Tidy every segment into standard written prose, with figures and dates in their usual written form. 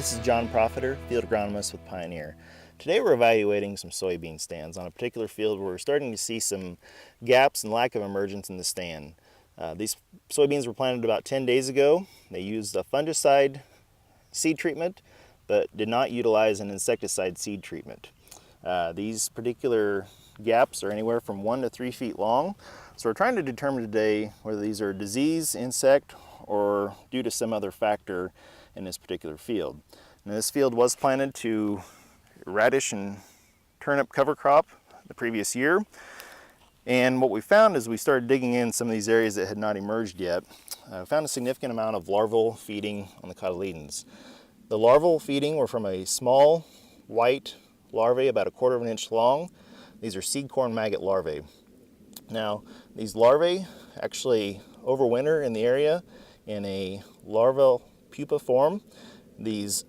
This is John Propheter, Field Agronomist with Pioneer. Today we're evaluating some soybean stands on a particular field where we're starting to see some gaps and lack of emergence in the stand. These soybeans were planted about 10 days ago. They used a fungicide seed treatment, but did not utilize an insecticide seed treatment. These particular gaps are anywhere from 1 to 3 feet long. So we're trying to determine today whether these are disease, insect, or due to some other factor in this particular field. Now, this field was planted to radish and turnip cover crop the previous year. And what we found as we started digging in some of these areas that had not emerged yet, found a significant amount of larval feeding on the cotyledons. The larval feeding were from a small white larvae about 1/4 of an inch long. These are Seedcorn maggot larvae. Now, these larvae actually overwinter in the area in a larval pupa form. These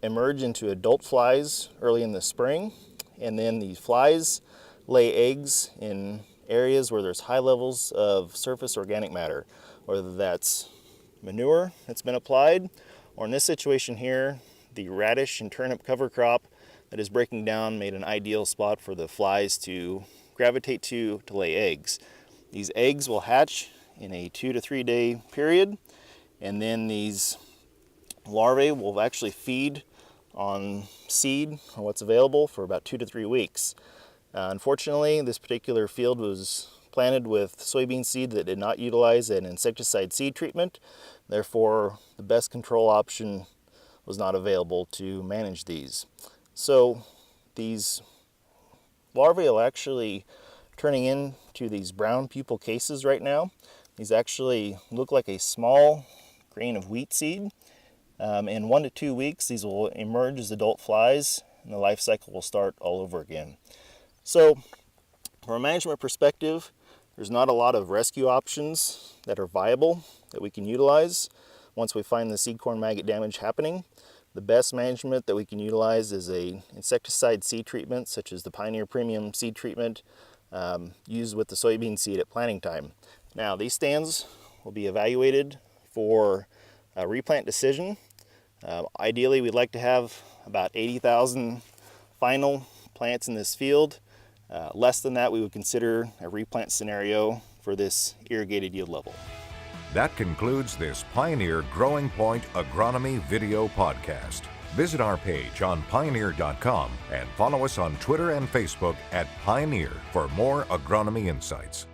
emerge into adult flies early in the spring, and then these flies lay eggs in areas where there's high levels of surface organic matter, whether that's manure that's been applied, or in this situation here, the radish and turnip cover crop that is breaking down made an ideal spot for the flies to gravitate to lay eggs. These eggs will hatch in a 2 to 3 day period, and then these larvae will actually feed on seed or what's available for about 2 to 3 weeks. Unfortunately, this particular field was planted with soybean seed that did not utilize an insecticide seed treatment. Therefore, the best control option was not available to manage these. So these larvae are actually turning into these brown pupal cases right now. These actually look like a small grain of wheat seed. In 1 to 2 weeks, these will emerge as adult flies, and the life cycle will start all over again. So, from a management perspective, there's not a lot of rescue options that are viable that we can utilize once we find the seedcorn maggot damage happening. The best management that we can utilize is a insecticide seed treatment, such as the Pioneer Premium seed treatment used with the soybean seed at planting time. Now, these stands will be evaluated for a replant decision. Ideally, we'd like to have about 80,000 final plants in this field. Less than that, we would consider a replant scenario for this irrigated yield level. That concludes this Pioneer Growing Point Agronomy video podcast. Visit our page on pioneer.com and follow us on Twitter and Facebook at Pioneer for more agronomy insights.